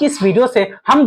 की इस वीडियो से हम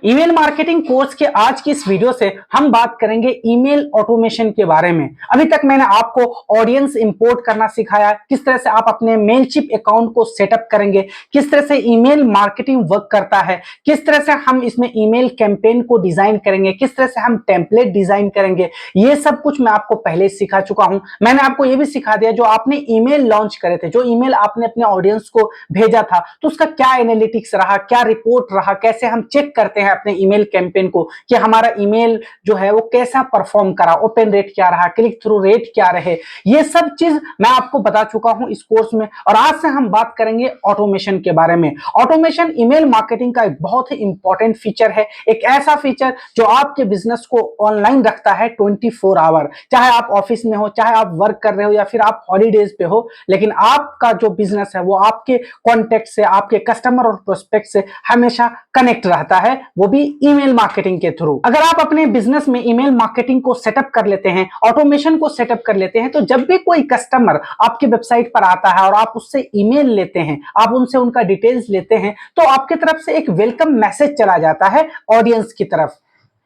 ईमेल मार्केटिंग कोर्स के आज की इस वीडियो से हम बात करेंगे ईमेल ऑटोमेशन के बारे में। अभी तक मैंने आपको ऑडियंस इंपोर्ट करना सिखाया, किस तरह से आप अपने मेलशिप अकाउंट को सेटअप करेंगे, किस तरह से ईमेल मार्केटिंग वर्क करता है, किस तरह से हम इसमें ईमेल कैंपेन को डिजाइन करेंगे, किस तरह से हम टेम्पलेट डिजाइन करेंगे। ये सब कुछ मैं आपको पहले ही सिखा चुका हूं। मैंने आपको ये भी सिखा दिया जो आपने ईमेल लॉन्च करे थे, जो ईमेल आपने अपने ऑडियंस को भेजा था, तो उसका क्या एनालिटिक्स रहा, क्या रिपोर्ट रहा, कैसे हम चेक करते हैं अपने ईमेल कैंपेन को कि हमारा ईमेल जो है वो कैसा परफॉर्म करा, ओपन रेट क्या रहा, क्लिक थ्रू रेट क्या रहे। ये सब चीज मैं आपको बता चुका हूं इस कोर्स में। और आज से हम बात करेंगे ऑटोमेशन के बारे में। ऑटोमेशन ईमेल मार्केटिंग का एक बहुत ही इंपॉर्टेंट फीचर है, एक ऐसा फीचर जो आपके बिजनेस को ऑनलाइन रखता है 24 आवर। चाहे आप ऑफिस में हो, चाहे आप वर्क कर रहे हो, या फिर आप हॉलीडेज पे हो, लेकिन आपका जो बिजनेस है वो आपके कॉन्टेक्ट से, आपके कस्टमर और प्रोस्पेक्ट से हमेशा कनेक्ट रहता है, वो भी ईमेल मार्केटिंग के थ्रू। अगर आप अपने बिजनेस में ईमेल मार्केटिंग को सेटअप कर लेते हैं, ऑटोमेशन को सेटअप कर लेते हैं, तो जब भी कोई कस्टमर आपकी वेबसाइट पर आता है और आप उससे ईमेल लेते हैं, आप उनसे उनका डिटेल्स लेते हैं, तो आपकी तरफ से एक वेलकम मैसेज चला जाता है ऑडियंस की तरफ।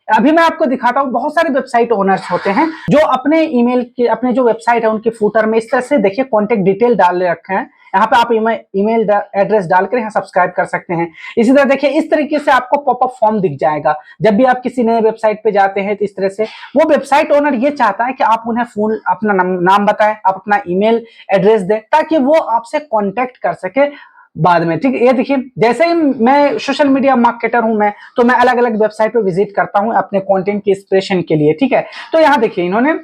अभी मैं आपको दिखाता हूं, बहुत सारे वेबसाइट ओनर्स होते हैं जो अपने ईमेल के, अपने जो वेबसाइट है उनके फूटर में इस तरह से देखिए कॉन्टेक्ट डिटेल डाल रखे हैं। यहाँ पे आप ईमेल एड्रेस डालकर यहाँ सब्सक्राइब कर सकते हैं। इसी तरह देखिए इस तरीके से आपको पॉपअप फॉर्म दिख जाएगा जब भी आप किसी नए वेबसाइट पे जाते हैं। तो इस तरह से वो वेबसाइट ओनर ये चाहता है कि आप उन्हें फुल अपना नाम बताएं, आप अपना ईमेल एड्रेस दें, ताकि वो आपसे कॉन्टेक्ट कर सके बाद में। ठीक है, ये देखिए जैसे ही मैं सोशल मीडिया मार्केटर हूं, मैं तो मैं अलग अलग वेबसाइट पे विजिट करता हूं अपने कंटेंट की इंस्पिरेशन के लिए। ठीक है, तो यहाँ देखिए इन्होंने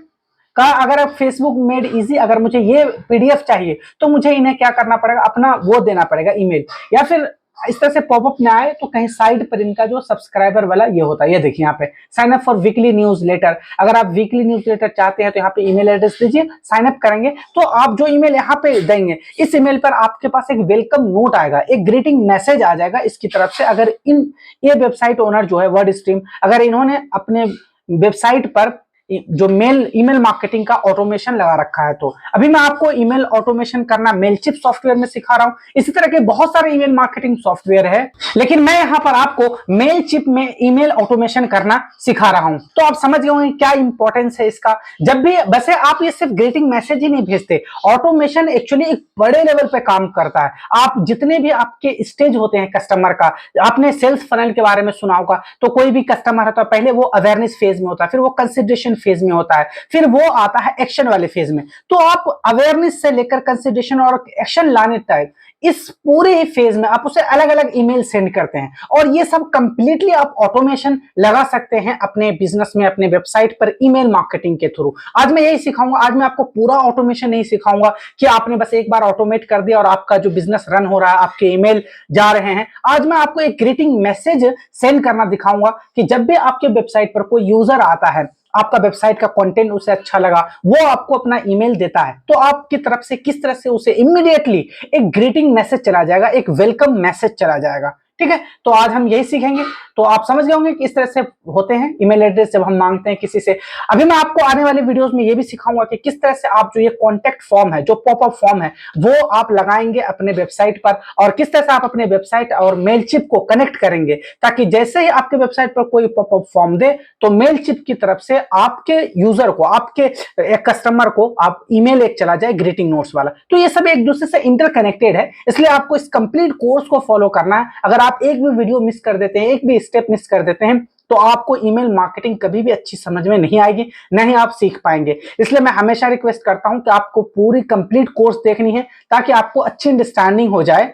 कहा अगर आप फेसबुक मेड इजी, अगर मुझे ये पीडीएफ चाहिए तो मुझे इन्हें क्या करना पड़ेगा, अपना वो देना पड़ेगा ईमेल, या फिर इस तरह से पॉपअप में आए तो कहीं साइड पर इनका जो सब्सक्राइबर वाला ये होता है, ये देखिए यहाँ पे sign up for weekly newsletter. अगर आप वीकली न्यूज लेटर चाहते हैं तो यहाँ पे ईमेल एड्रेस दीजिए, साइन अप करेंगे तो आप जो ईमेल यहाँ पे देंगे, इस ईमेल पर आपके पास एक वेलकम नोट आएगा, एक ग्रीटिंग मैसेज आ जाएगा इसकी तरफ से। अगर ये वेबसाइट ओनर जो है वर्ड स्ट्रीम, अगर इन्होंने अपने वेबसाइट पर जो ईमेल मार्केटिंग का ऑटोमेशन लगा रखा है, तो अभी मैं आपको ईमेल ऑटोमेशन करना मेलशिप सॉफ्टवेयर में सिखा रहा हूं। इसी तरह के बहुत सारे ईमेल मार्केटिंग सॉफ्टवेयर है, लेकिन मैं यहां पर आपको मेलशिप में ईमेल ऑटोमेशन करना सिखा रहा हूं। तो आप समझ गए होंगे क्या इंपॉर्टेंस है इसका। जब भी वैसे आप ये सिर्फ ग्रीटिंग मैसेज ही नहीं भेजते, ऑटोमेशन एक्चुअली एक बड़े लेवल पे काम करता है। आप जितने भी आपके स्टेज होते हैं कस्टमर का, आपने सेल्स फनल के बारे में सुना होगा, तो कोई भी कस्टमर होता है पहले वो अवेयरनेस फेज में होता है, फिर वो कंसिडरेशन फेज में होता है, फिर वो आता है एक्शन वाले फेज में। तो आप अवेयरनेस से लेकर कंसिडरेशन और एक्शन लाने तक इस पूरे फेज में आप उसे अलग अलग ईमेल सेंड करते हैं, और ये सब कंप्लीटली आप ऑटोमेशन लगा सकते हैं अपने बिजनेस में, अपने वेबसाइट पर ईमेल मार्केटिंग के थ्रू। आज मैं यही सिखाऊंगा। आज मैं आपको पूरा ऑटोमेशन नहीं सिखाऊंगा कि आपने बस एक बार ऑटोमेट कर दिया और आपका जो बिजनेस रन हो रहा है, आपके ईमेल जा रहे हैं। आज मैं आपको एक ग्रीटिंग मैसेज सेंड करना दिखाऊंगा कि जब भी आपके वेबसाइट पर कोई यूजर आता है, आपका वेबसाइट का कंटेंट उसे अच्छा लगा, वो आपको अपना ईमेल देता है, तो आपकी तरफ से किस तरह से उसे इमीडिएटली एक ग्रीटिंग मैसेज चला जाएगा, एक वेलकम मैसेज चला जाएगा। ठीक है, तो आज हम यही सीखेंगे। तो आप समझ गए होंगे कि इस तरह से होते हैं ईमेल एड्रेस जब हम मांगते हैं किसी से। अभी मैं आपको आने वाले वीडियोस में ये भी सिखाऊंगा कि किस तरह से आप जो ये कॉन्टेक्ट फॉर्म है, जो पॉपअप फॉर्म है, वो आप लगाएंगे अपने वेबसाइट पर, और किस तरह से आप अपने वेबसाइट और मेलशिप को कनेक्ट करेंगे, ताकि जैसे ही आपके वेबसाइट पर कोई पॉपअप फॉर्म दे तो मेलशिप की तरफ से आपके यूजर को, आपके एक कस्टमर को आप ईमेल एक चला जाए ग्रीटिंग नोट्स वाला। तो ये सब एक दूसरे से इंटरकनेक्टेड है, इसलिए आपको इस कंप्लीट कोर्स को फॉलो करना है। अगर आप एक भी वीडियो मिस कर देते हैं, एक भी स्टेप मिस कर देते हैं, तो आपको ईमेल मार्केटिंग कभी भी अच्छी समझ में नहीं आएगी, नहीं आप सीख पाएंगे। इसलिए मैं हमेशा रिक्वेस्ट करता हूं कि आपको पूरी कंप्लीट कोर्स देखनी है, ताकि आपको अच्छी अंडरस्टैंडिंग हो जाए।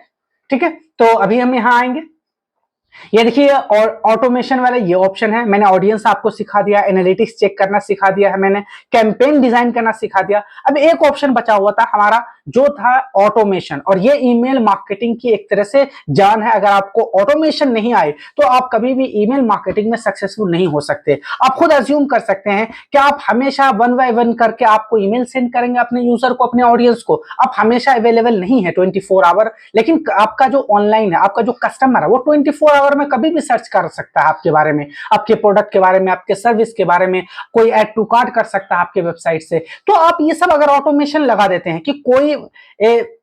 ठीक है, तो अभी हम यहां आएंगे। ये देखिए और ऑटोमेशन वाला ये ऑप्शन है। मैंने ऑडियंस आपको सिखा दिया, एनालिटिक्स चेक करना सिखा दिया है, मैंने कैंपेन डिजाइन करना सिखा दिया। अब एक ऑप्शन बचा हुआ था हमारा, जो था ऑटोमेशन, और ये ईमेल मार्केटिंग की एक तरह से जान है। अगर आपको ऑटोमेशन नहीं आए तो आप कभी भी ईमेल मार्केटिंग में सक्सेसफुल नहीं हो सकते। आप खुद अज्यूम कर सकते हैं कि आप हमेशा 1 बाय 1 करके आपको ईमेल सेंड करेंगे अपने यूजर को, अपने ऑडियंस को। आप हमेशा अवेलेबल नहीं है 24 आवर, लेकिन आपका जो ऑनलाइन है, आपका जो कस्टमर है, वो 24 आवर में कभी भी सर्च कर सकता है आपके बारे में, आपके प्रोडक्ट के बारे में, आपके सर्विस के बारे में, कोई ऐड टू कार्ट कर सकता है आपके वेबसाइट से। तो आप ये सब अगर ऑटोमेशन लगा देते हैं कि कोई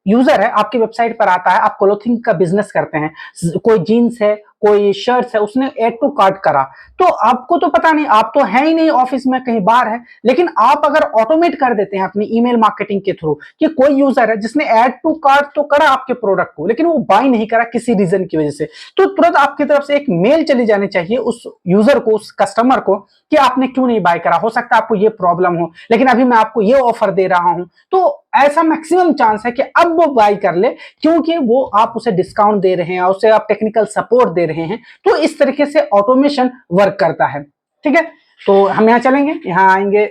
यूजर है आपकी वेबसाइट पर आता है, आप क्लोथिंग का बिजनेस करते हैं, कोई जीन्स है, कोई शर्ट्स है उसने ऐड टू कार्ट करा, तो आपको तो पता नहीं, आप तो है ही नहीं ऑफिस में, कहीं बाहर है, लेकिन आप अगर ऑटोमेट कर देते हैं अपनी ईमेल मार्केटिंग के थ्रू कि कोई यूजर है जिसने ऐड टू कार्ट तो करा आपके प्रोडक्ट को, लेकिन वो बाय नहीं करा किसी रीजन की वजह से, तो तुरंत आपकी तरफ से एक मेल चली जानी चाहिए उस यूजर को, उस कस्टमर को, कि आपने क्यों नहीं बाय करा, हो सकता है आपको ये प्रॉब्लम हो, लेकिन अभी मैं आपको ये ऑफर दे रहा हूं। तो ऐसा मैक्सिमम चांस है कि अब वो बाय कर ले, क्योंकि वो आप उसे डिस्काउंट दे रहे हैं, उसे आप टेक्निकल सपोर्ट दे रहे हैं। तो इस तरीके से ऑटोमेशन वर्क करता है। ठीक है, तो हम यहां चलेंगे, यहां आएंगे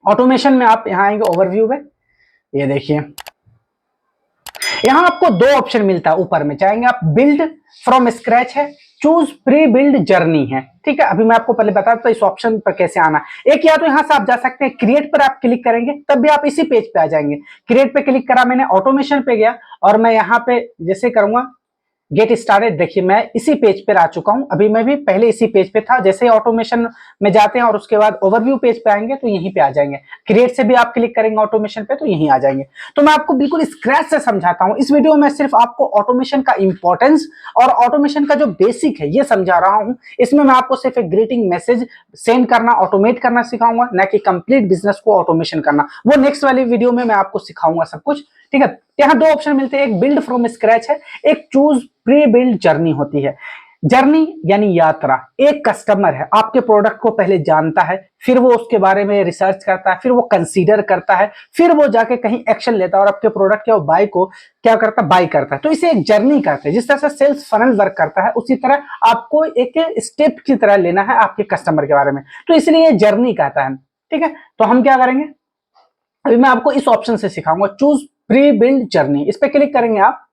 ऑटोमेशन में, आप यहां आएंगे ओवरव्यू में, ये देखिए यहां आपको दो ऑप्शन मिलता है ऊपर में, चाहेंगे आप बिल्ड फ्रॉम स्क्रैच है, चूज प्री बिल्ड जर्नी है। ठीक है, अभी मैं आपको पहले बता देता हूं इस ऑप्शन पर कैसे आना। एक या तो यहां से आप जा सकते हैं क्रिएट पर, आप क्लिक करेंगे तब भी आप इसी पेज पे आ जाएंगे। क्रिएट पे क्लिक करा मैंने, ऑटोमेशन पे गया और मैं यहां पे जैसे करूंगा गेट स्टार्टेड, देखिए मैं इसी पेज पर आ चुका हूं। अभी मैं भी पहले इसी पेज पे था, जैसे ही ऑटोमेशन में जाते हैं और उसके बाद ओवरव्यू पेज पे आएंगे तो यहीं पे आ जाएंगे। क्रिएट से भी आप क्लिक करेंगे ऑटोमेशन पे तो यहीं आ जाएंगे। तो मैं आपको बिल्कुल स्क्रैच से समझाता हूं इस वीडियो में, सिर्फ आपको ऑटोमेशन का इंपॉर्टेंस और ऑटोमेशन का जो बेसिक है ये समझा रहा हूं। इसमें मैं आपको सिर्फ एक ग्रीटिंग मैसेज सेंड करना, ऑटोमेट करना सिखाऊंगा, ना कि कंप्लीट बिजनेस को ऑटोमेशन करना। वो नेक्स्ट वाली वीडियो में मैं आपको सिखाऊंगा सब कुछ। ठीक है, यहाँ दो ऑप्शन मिलते हैं, एक बिल्ड फ्रॉम स्क्रैच है, एक चूज प्री बिल्ड जर्नी होती है। जर्नी यानी यात्रा, एक कस्टमर है आपके प्रोडक्ट को पहले जानता है, फिर वो उसके बारे में रिसर्च करता है, फिर वो कंसीडर करता है, फिर वो जाके कहीं एक्शन लेता है और आपके प्रोडक्ट या बाय को क्या करता है, बाय करता है। तो इसे एक जर्नी कहते हैं। जिस तरह से सेल्स फनल वर्क करता है उसी तरह आपको एक स्टेप की तरह लेना है आपके कस्टमर के बारे में, तो इसलिए ये जर्नी कहता है। ठीक है, तो हम क्या करेंगे, अभी मैं आपको इस ऑप्शन से सिखाऊंगा, चूज प्री बिल्ड जर्नी। इस पे क्लिक करेंगे आप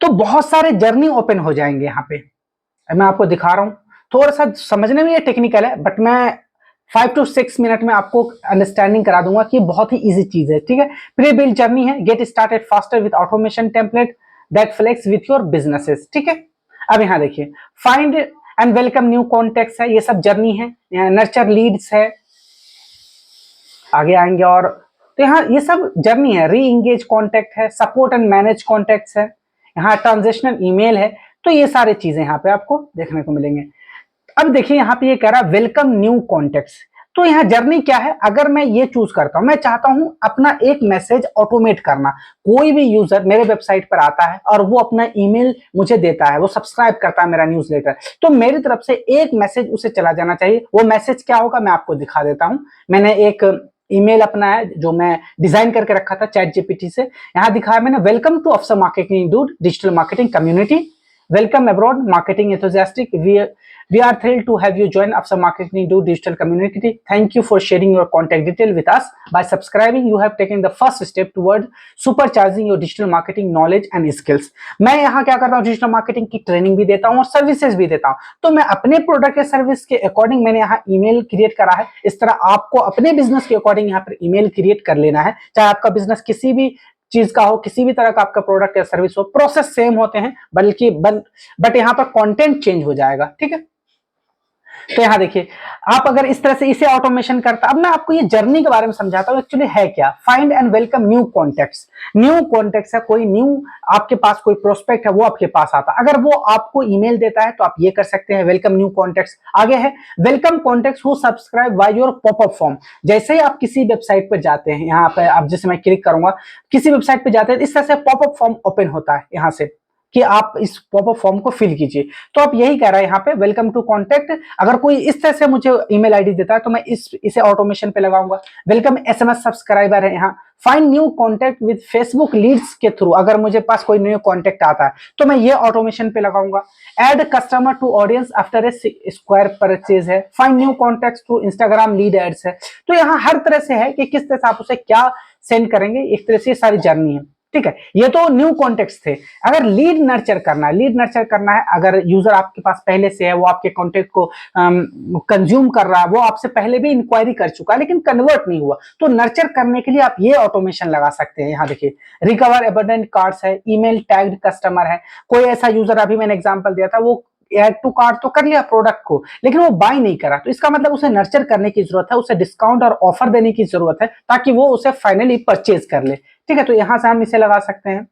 तो बहुत सारे जर्नी ओपन हो जाएंगे। यहाँ पे मैं आपको दिखा रहा हूं, थोड़ा सा समझने में ये टेक्निकल है, बट मैं 5 to 6 मिनट में आपको अंडरस्टैंडिंग करा दूंगा कि बहुत ही इजी चीज है। ठीक है, प्री बिल्ड जर्नी है, get started faster with automation template that flex with your businesses. ठीक है, अब यहाँ देखिए find and welcome new contacts है, ये सब जर्नी है। नर्चर लीड्स है, आगे आएंगे और तो यहाँ ये सब जर्नी है। री इंगेज कॉन्टेक्ट है, सपोर्ट एंड मैनेज कॉन्टेक्ट्स है, यहाँ ट्रांजेक्शनल ईमेल है। तो ये सारी चीजें यहाँ पे आपको देखने को मिलेंगे। अब देखिए यहाँ पे ये कह रहा है वेलकम न्यू कॉन्टेक्ट्स। तो यहाँ जर्नी क्या है, अगर मैं ये चूज करता हूं, मैं चाहता हूं अपना एक मैसेज ऑटोमेट करना। कोई भी यूजर मेरे वेबसाइट पर आता है और वो अपना ईमेल मुझे देता है, वो सब्सक्राइब करता है मेरा न्यूज़लेटर, तो मेरी तरफ से एक मैसेज उसे चला जाना चाहिए। वो मैसेज क्या होगा मैं आपको दिखा देता हूं। मैंने एक ईमेल अपना है जो मैं डिजाइन करके रखा था चैट जीपीटी से, यहाँ दिखाया मैंने, वेलकम टू अफसर marketing dude digital marketing community, welcome abroad marketing enthusiastic, we are thrilled to have you join Afsar Marketing Do Digital Community. Thank you for sharing your contact detail with us. By subscribing, you have taken the first step toward supercharging your digital marketing knowledge and skills. मैं यहाँ क्या करता हूँ, digital marketing की training भी देता हूँ और सर्विसेज भी देता हूँ। तो मैं अपने प्रोडक्ट या सर्विस के अकॉर्डिंग मैंने यहाँ ईमेल क्रिएट करा है। इस तरह आपको अपने बिजनेस के अकॉर्डिंग यहाँ पर ईमेल क्रिएट कर लेना है, चाहे आपका बिजनेस किसी भी चीज का हो, किसी भी तरह का आपका प्रोडक्ट या सर्विस हो, प्रोसेस सेम होते हैं, बल्कि बट यहाँ पर कंटेंट चेंज हो जाएगा। ठीक है, तो यहां देखिए आप अगर इस तरह से इसे ऑटोमेशन करता, अब मैं आपको ये जर्नी के बारे में समझाता हूं एक्चुअली है क्या। Find and welcome new contacts, new contacts है, कोई न्यू आपके पास कोई प्रोस्पेक्ट है वो आपके पास आता, अगर वो आपको ईमेल देता है तो आप ये कर सकते हैं, वेलकम न्यू कॉन्टेक्ट्स। आगे है welcome contacts who subscribe by your popup form. जैसे ही आप किसी वेबसाइट पर जाते हैं, यहाँ पे आप जैसे मैं क्लिक करूंगा, किसी वेबसाइट पर जाते हैं, इस तरह से पॉपअप फॉर्म ओपन होता है यहाँ से कि आप इस पॉपअप फॉर्म को फिल कीजिए। तो आप यही कह रहा है यहाँ पे वेलकम टू कॉन्टेक्ट। अगर कोई इस तरह से मुझे ईमेल आईडी देता है तो मैं इसे ऑटोमेशन पे लगाऊंगा। वेलकम एसएमएस सब्सक्राइबर है, यहाँ find new contact with Facebook leads के थ्रू, अगर मुझे पास कोई न्यू कॉन्टेक्ट आता है तो मैं ये ऑटोमेशन पे लगाऊंगा। Add customer to audience after a square purchase है, find new contact through Instagram lead ads है। तो यहाँ हर तरह से है कि किस तरह से आप उसे क्या सेंड करेंगे, एक तरह से सारी जर्नी है। ठीक है, ये तो न्यू कॉन्टेक्ट थे। अगर लीड नर्चर करना है, लीड नर्चर करना है, अगर यूजर आपके पास पहले से है, वो आपके कॉन्टेक्ट को कंज्यूम कर रहा है, वो आपसे पहले भी इंक्वायरी कर चुका है लेकिन कन्वर्ट नहीं हुआ, तो नर्चर करने के लिए आप ये ऑटोमेशन लगा सकते हैं। यहाँ देखिए रिकवर एबंडेंट कार्ड्स है, ईमेल टैग्ड कस्टमर है। कोई ऐसा यूजर, अभी मैंने एग्जांपल दिया था, वो ऐड टू कार्ट तो कर लिया प्रोडक्ट को लेकिन वो बाय नहीं करा, तो इसका मतलब उसे नर्चर करने की जरूरत है, उसे डिस्काउंट और ऑफर देने की जरूरत है ताकि वो उसे फाइनली परचेज कर ले। ठीक है, तो यहां से हम इसे लगा सकते हैं।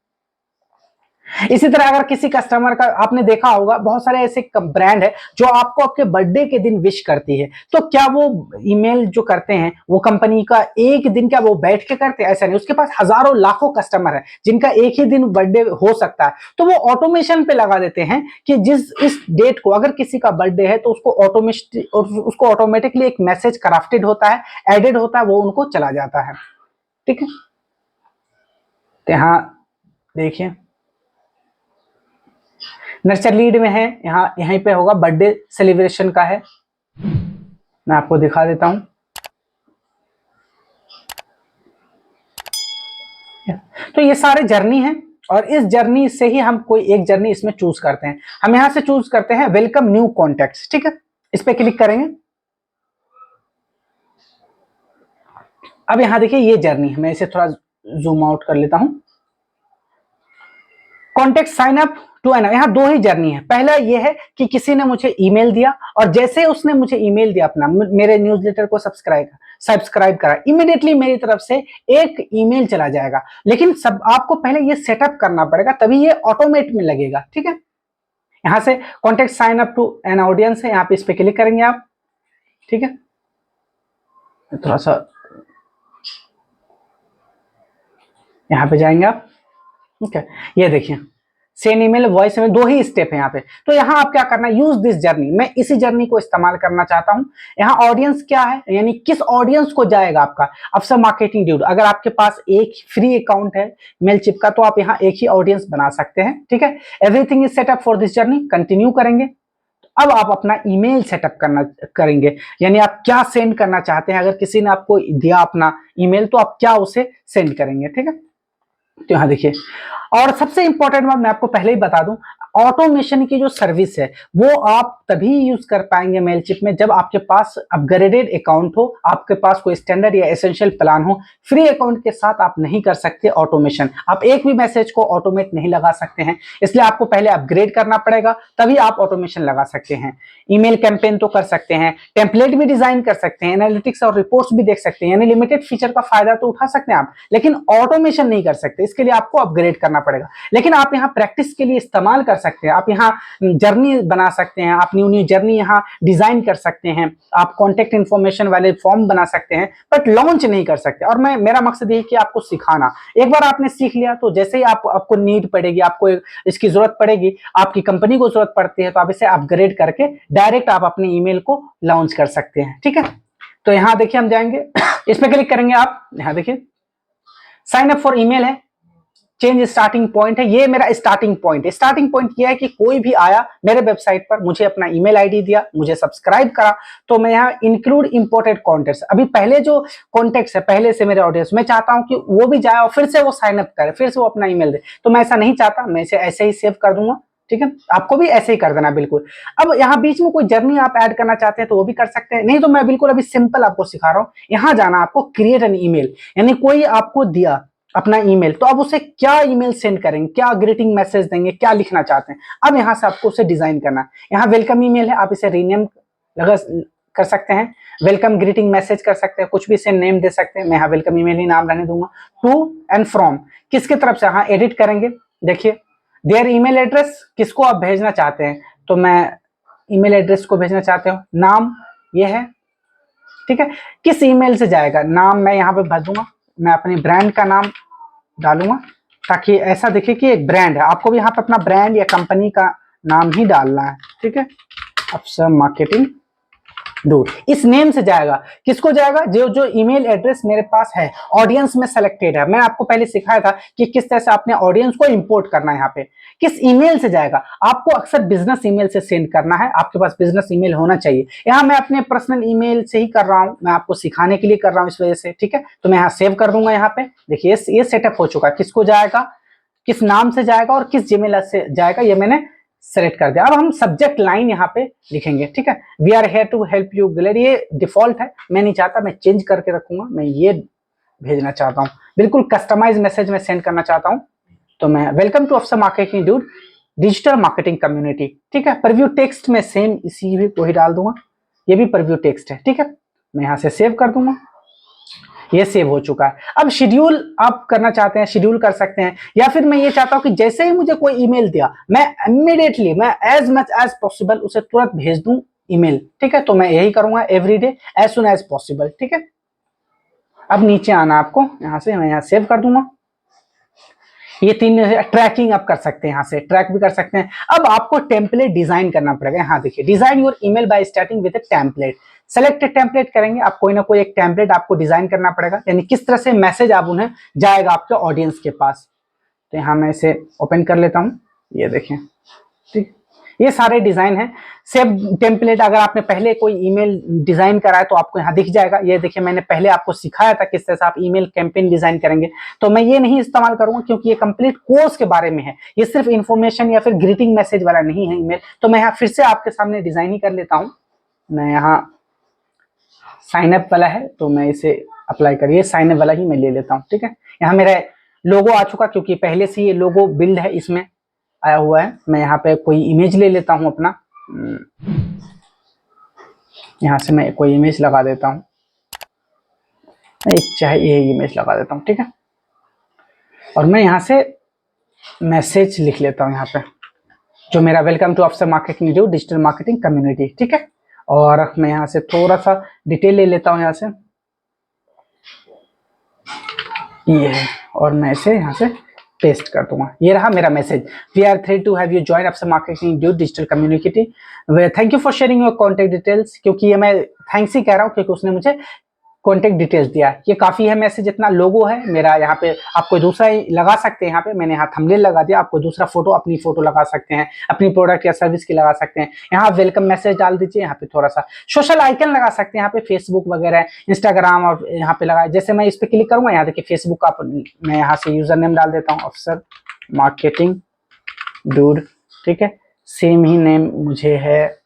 इसी तरह अगर किसी कस्टमर का आपने देखा होगा, बहुत सारे ऐसे ब्रांड है जो आपको आपके बर्थडे के दिन विश करती है, तो क्या वो ईमेल जो करते हैं वो कंपनी का एक दिन क्या वो बैठ के करते हैं? ऐसा नहीं, उसके पास हजारों लाखों कस्टमर है जिनका एक ही दिन बर्थडे हो सकता है, तो वो ऑटोमेशन पे लगा देते हैं कि जिस इस डेट को अगर किसी का बर्थडे है तो उसको ऑटोमेटिकली एक मैसेज क्राफ्टेड होता है, एडेड होता है, वो उनको चला जाता है। ठीक है, तो यहाँ देखिए नर्चर लीड में है, यहाँ यहीं पे होगा, बर्थडे सेलिब्रेशन का है, मैं आपको दिखा देता हूं। तो ये सारे जर्नी हैं और इस जर्नी से ही हम कोई एक जर्नी इसमें चूज करते हैं। हम यहां से चूज करते हैं वेलकम न्यू कॉन्टेक्ट्स। ठीक है, इस पे क्लिक करेंगे। अब यहां देखिए ये जर्नी है, मैं इसे थोड़ा जूम आउट कर लेता हूं। Contact sign up to an, यहाँ दो ही जर्नी है। पहला ये है कि किसी ने मुझे ईमेल दिया और जैसे उसने मुझे ईमेल दिया अपना, मेरे न्यूज़लेटर को सब्सक्राइब करा, इमीडिएटली मेरी तरफ से एक ईमेल चला जाएगा। लेकिन सब आपको पहले ये सेटअप करना पड़ेगा, तभी ये ऑटोमेट में लगेगा। ठीक है, यहां से contact sign up to an audience है, यहाँ पे इस पे क्लिक करेंगे आप। ठीक है, थोड़ा सा यहाँ पे जाएंगे आप। ठीक है, ये देखिए सेंड ईमेल वॉइस में दो ही स्टेप है यहाँ पे। तो यहाँ आप क्या करना है, यूज दिस जर्नी, मैं इसी जर्नी को इस्तेमाल करना चाहता हूँ। यहाँ ऑडियंस क्या है, यानी किस ऑडियंस को जाएगा आपका अफसर मार्केटिंग ड्यूड। अगर आपके पास एक फ्री अकाउंट है मेलचिप का तो आप यहाँ एक ही ऑडियंस बना सकते हैं। ठीक है, everything is setup for this journey, continue करेंगे। अब आप अपना ईमेल सेटअप करेंगे, यानी आप क्या सेंड करना चाहते हैं। अगर किसी ने आपको दिया अपना ईमेल तो आप क्या उसे सेंड करेंगे। ठीक है, तो यहां देखिए, और सबसे इंपॉर्टेंट बात मैं आपको पहले ही बता दूं, ऑटोमेशन की जो सर्विस है वो आप तभी यूज कर पाएंगे मेलचिप में जब आपके पास अपग्रेडेड अकाउंट हो, आपके पास कोई स्टैंडर्ड या एसेंशियल प्लान हो। फ्री अकाउंट के साथ आप नहीं कर सकते ऑटोमेशन, आप एक भी मैसेज को ऑटोमेट नहीं लगा सकते हैं, इसलिए आपको पहले अपग्रेड करना पड़ेगा, तभी आप ऑटोमेशन लगा सकते हैं। ईमेल कैंपेन तो कर सकते हैं, टेम्पलेट भी डिजाइन कर सकते हैं, एनालिटिक्स और रिपोर्ट्स भी देख सकते हैं, यानी लिमिटेड फीचर का फायदा तो उठा सकते हैं आप, लेकिन ऑटोमेशन नहीं कर सकते, इसके लिए आपको अपग्रेड करना पड़ेगा। लेकिन आप यहाँ प्रैक्टिस के लिए इस्तेमाल कर सकते हैं, आप यहाँ जर्नी बना सकते हैं, आप न्यू न्यू जर्नी यहाँ डिजाइन कर सकते हैं, आप कॉन्टेक्ट इन्फॉर्मेशन वाले फॉर्म बना सकते हैं, बट लॉन्च नहीं कर सकते। और मेरा मकसद ये कि आपको सिखाना, एक बार आपने सीख लिया तो जैसे ही आपको नीड पड़ेगी, आपको इसकी जरूरत पड़ेगी, आपकी कंपनी को जरूरत पड़ती है, तो आप इसे अपग्रेड करके डायरेक्ट आप अपने ईमेल को लॉन्च कर सकते हैं। ठीक है, तो यहाँ देखिए हम जाएंगे, इसमें क्लिक करेंगे आप। यहाँ देखिए साइन अप फॉर ईमेल है, चेंज स्टार्टिंग पॉइंट है, ये मेरा स्टार्टिंग पॉइंट है। स्टार्टिंग पॉइंट ये है कि कोई भी आया मेरे वेबसाइट पर, मुझे अपना ईमेल आईडी दिया, मुझे सब्सक्राइब करा, तो मैं यहाँ इंक्लूड इंपोर्टेड कॉन्टेक्ट्स, अभी पहले जो कॉन्टेक्ट्स है पहले से मेरे ऑडियंस, मैं चाहता हूं कि वो भी जाए और फिर से वो साइन अप करे, फिर से वो अपना ईमेल दे, तो मैं ऐसा नहीं चाहता, मैं इसे ऐसे ही सेव कर दूंगा। ठीक है, आपको भी ऐसे ही कर देना बिल्कुल। अब यहाँ बीच में कोई जर्नी आप ऐड करना चाहते हैं तो वो भी कर सकते हैं, नहीं तो मैं बिल्कुल अभी सिंपल आपको सिखा रहा हूँ। यहाँ जाना आपको, क्रिएट एन ईमेल, यानी कोई आपको दिया अपना ईमेल, तो अब उसे क्या ईमेल सेंड करेंगे, क्या ग्रीटिंग मैसेज देंगे, क्या लिखना चाहते हैं। अब यहाँ से आपको उसे डिजाइन करना है। यहाँ वेलकम ईमेल है, आप इसे रीनेम कर सकते हैं, वेलकम ग्रीटिंग मैसेज कर सकते हैं, कुछ भी इसे नेम दे सकते हैं। मैं यहाँ वेलकम ईमेल ही नाम रहने दूंगा। टू एंड फ्रॉम, किसके तरफ से, हाँ एडिट करेंगे। देखिए देयर ईमेल एड्रेस, किसको आप भेजना चाहते हैं, तो मैं ईमेल एड्रेस को भेजना चाहते हो, नाम ये है। ठीक है, किस ईमेल से जाएगा, नाम मैं यहाँ पे भर दूंगा, मैं अपने ब्रांड का नाम डालूंगा ताकि ऐसा दिखे कि एक ब्रांड है। आपको भी यहाँ पे अपना ब्रांड या कंपनी का नाम ही डालना है। ठीक है, अफसर मार्केटिंग डूड, इस नेम से जाएगा। किसको जाएगा, जो ईमेल एड्रेस मेरे पास है, ऑडियंस में सेलेक्टेड है। मैंने आपको पहले सिखाया था कि किस तरह से अपने ऑडियंस को इंपोर्ट करना है। यहाँ पे किस ईमेल से जाएगा, आपको अक्सर बिजनेस ईमेल से सेंड करना है, आपके पास बिजनेस ईमेल होना चाहिए। यहाँ मैं अपने पर्सनल ईमेल से ही कर रहा हूँ, मैं आपको सिखाने के लिए कर रहा हूँ इस वजह से। ठीक है, तो मैं यहाँ सेव कर दूंगा। यहाँ पे देखिए ये सेटअप हो चुका है, किसको जाएगा, किस नाम से जाएगा और किस जीमेल से जाएगा, ये मैंने सेलेक्ट कर दिया। अब हम सब्जेक्ट लाइन यहाँ पे लिखेंगे। ठीक है, we are here to help you glad, ये डिफॉल्ट है, मैं नहीं चाहता, मैं चेंज करके रखूंगा। मैं ये भेजना चाहता हूँ, बिल्कुल कस्टमाइज मैसेज में सेंड करना चाहता हूँ, तो मैं वेलकम टू अफसर marketing dude digital marketing community. ठीक है, प्रीव्यू टेक्स्ट में सेम इसी भी को ही डाल दूंगा, ये भी प्रीव्यू टेक्स्ट है। ठीक है, मैं यहाँ से सेव कर दूंगा। ये सेव हो चुका है। अब शेड्यूल आप करना चाहते हैं, शेड्यूल कर सकते हैं, या फिर मैं ये चाहता हूं कि जैसे ही मुझे कोई ईमेल दिया मैं इमीडिएटली, मैं एज मच एज पॉसिबल उसे तुरंत भेज दूं ईमेल। ठीक है, तो मैं यही करूंगा everyday as soon as possible. ठीक है, अब नीचे आना आपको, यहां से मैं यहां सेव कर दूंगा। ये 3 ट्रैकिंग आप कर सकते हैं, यहाँ से ट्रैक भी कर सकते हैं। अब आपको टेम्पलेट डिजाइन करना पड़ेगा। यहाँ देखिए, design your email by starting with a template. Select template करेंगे, आप कोई ना कोई एक टेम्पलेट आपको डिजाइन करना पड़ेगा, यानी किस तरह से मैसेज आप उन्हें जाएगा आपके ऑडियंस के पास। तो यहाँ मैं इसे ओपन कर लेता हूँ, ये देखें, ठीक, ये सारे डिजाइन है। सेव टेम्पलेट, अगर आपने पहले कोई ईमेल डिजाइन करा है तो आपको यहाँ दिख जाएगा। ये देखिए, मैंने पहले आपको सिखाया था किस तरह से आप ईमेल कैंपेन डिजाइन करेंगे, तो मैं ये नहीं इस्तेमाल करूंगा क्योंकि ये कंप्लीट कोर्स के बारे में है, ये सिर्फ इन्फॉर्मेशन या फिर ग्रीटिंग मैसेज वाला नहीं है ईमेल। तो मैं यहाँ फिर से आपके सामने डिजाइन ही कर लेता हूँ। मैं यहाँ साइन अप वाला है तो मैं इसे अप्लाई करिए, साइन अप वाला ही मैं ले लेता हूँ। ठीक है, यहाँ मेरा लोगो आ चुका क्योंकि पहले से ये लोगो बिल्ड है, इसमें आया हुआ है। मैं यहाँ पे कोई इमेज ले लेता हूँ अपना, यहाँ से मैं कोई इमेज लगा देता हूँ, एक चाहे ये इमेज लगा देता हूँ। ठीक है, और मैं यहाँ से मैसेज लिख लेता हूँ यहाँ पे, जो मेरा वेलकम टू अफसर marketing due digital marketing community. ठीक है, और मैं यहाँ से थोड़ा सा डिटेल ले लेता हूँ यहाँ से, ये है, और मैं इसे यहाँ से पेस्ट कर दूंगा। ये रहा मेरा message, we are thrilled to have you join अफसर marketing due digital community, thank you for sharing your contact details. क्योंकि ये मैं थैंक्स ही कह रहा हूँ क्योंकि उसने मुझे कॉन्टेक्ट डिटेल्स दिया। ये काफी है मैसेज, इतना लोगो है मेरा। यहाँ पे आप कोई दूसरा ही लगा सकते हैं, यहाँ पे मैंने यहाँ थंबनेल लगा दिया, आप कोई दूसरा फोटो, अपनी फोटो लगा सकते हैं, अपनी प्रोडक्ट या सर्विस की लगा सकते हैं। यहाँ वेलकम मैसेज डाल दीजिए, यहाँ पे थोड़ा सा सोशल आइकन लगा सकते हैं, यहाँ पे फेसबुक वगैरह, इंस्टाग्राम, और यहाँ पे लगा, जैसे मैं इस पे क्लिक करूंगा, यहाँ देखिए फेसबुक का मैं यहाँ से यूजर नेम डाल देता हूँ, अफसर मार्केटिंग डूड। ठीक है, सेम ही नेम मुझे है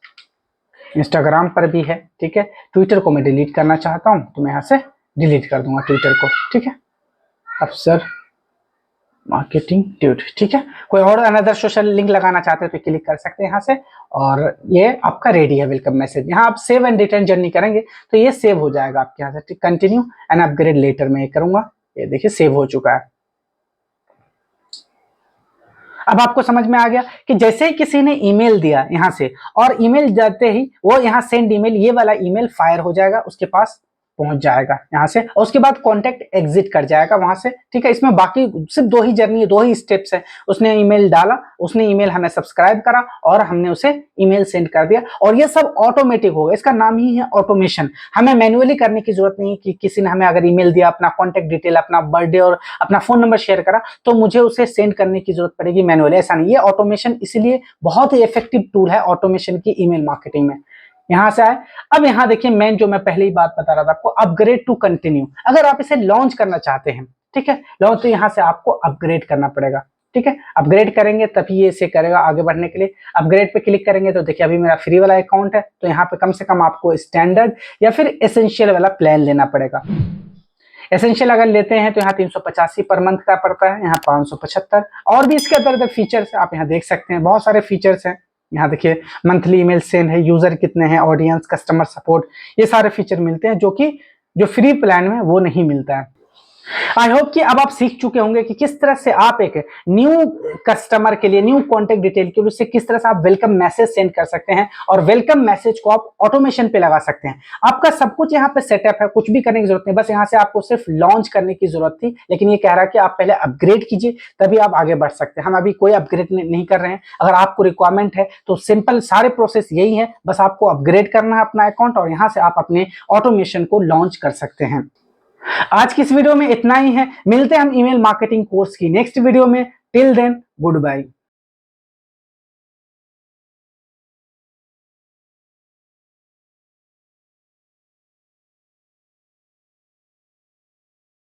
इंस्टाग्राम पर भी है। ठीक है, ट्विटर को मैं डिलीट करना चाहता हूं तो मैं यहाँ से डिलीट कर दूंगा ट्विटर को। ठीक है, अफसर मार्केटिंग ड्यूड। ठीक है, कोई और अनदर सोशल लिंक लगाना चाहते हैं तो क्लिक कर सकते हैं यहाँ से, और ये आपका रेडी है वेलकम मैसेज। यहाँ आप सेव एंड रिटर्न जर्नी करेंगे तो ये सेव हो जाएगा आपके यहाँ से। कंटिन्यू एंड अपग्रेड लेटर में करूंगा, ये देखिए सेव हो चुका है। अब आपको समझ में आ गया कि जैसे ही किसी ने ईमेल दिया यहाँ से, और ईमेल जाते ही वो यहाँ सेंड ईमेल, ये वाला ईमेल फायर हो जाएगा, उसके पास पहुंच जाएगा यहाँ से, और उसके बाद कॉन्टेक्ट एग्जिट कर जाएगा वहां से। ठीक है, इसमें बाकी सिर्फ 2 ही जर्नी है, 2 ही स्टेप्स है। उसने ईमेल डाला, उसने ईमेल हमें सब्सक्राइब करा, और हमने उसे ईमेल सेंड कर दिया, और ये सब ऑटोमेटिक होगा। इसका नाम ही है ऑटोमेशन। हमें मैन्युअली करने की जरूरत नहीं कि किसी ने हमें अगर ईमेल दिया, अपना कॉन्टेक्ट डिटेल, अपना बर्थडे और अपना फोन नंबर शेयर करा, तो मुझे उसे सेंड करने की जरूरत पड़ेगी मैन्युअली। ऐसा नहीं, ये ऑटोमेशन इसीलिए बहुत ही इफेक्टिव टूल है ऑटोमेशन की ईमेल मार्केटिंग में। यहां से आए, अब यहां देखिए मेन जो मैं पहले ही बात बता रहा था आपको, अपग्रेड टू कंटिन्यू। अगर आप इसे लॉन्च करना चाहते हैं, ठीक है, लॉन्च, तो यहां से आपको अपग्रेड करना पड़ेगा। ठीक है, अपग्रेड करेंगे तभी ये इसे करेगा आगे बढ़ने के लिए। अपग्रेड पे क्लिक करेंगे तो देखिए अभी मेरा फ्री वाला अकाउंट है, तो यहाँ पे कम से कम आपको स्टैंडर्ड या फिर एसेंशियल वाला प्लान लेना पड़ेगा। एसेंशियल अगर लेते हैं तो यहाँ 385 पर मंथ का पड़ता है, यहाँ 575, और भी इसके अंदर फीचर्स आप यहाँ देख सकते हैं, बहुत सारे फीचर्स हैं। यहाँ देखिए मंथली ईमेल सेंड है, यूजर कितने हैं, ऑडियंस, कस्टमर सपोर्ट, ये सारे फीचर मिलते हैं जो कि जो फ्री प्लान में वो नहीं मिलता है। आई होप कि अब आप सीख चुके होंगे कि किस तरह से आप एक न्यू कस्टमर के लिए, न्यू कॉन्टेक्ट डिटेल के लिए उससे किस तरह से आप वेलकम मैसेज सेंड कर सकते हैं, और वेलकम मैसेज को आप ऑटोमेशन पे लगा सकते हैं। आपका सब कुछ यहाँ पे सेटअप है, कुछ भी करने की जरूरत नहीं, बस यहाँ से आपको सिर्फ लॉन्च करने की जरूरत थी। लेकिन ये कह रहा है कि आप पहले अपग्रेड कीजिए तभी आप आगे बढ़ सकते हैं। हम अभी कोई अपग्रेड नहीं कर रहे हैं। अगर आपको रिक्वायरमेंट है तो सिंपल सारे प्रोसेस यही है, बस आपको अपग्रेड करना है अपना अकाउंट, और यहाँ से आप अपने ऑटोमेशन को लॉन्च कर सकते हैं। आज की इस वीडियो में इतना ही है, मिलते हैं हम ईमेल मार्केटिंग कोर्स की नेक्स्ट वीडियो में। Till then good bye.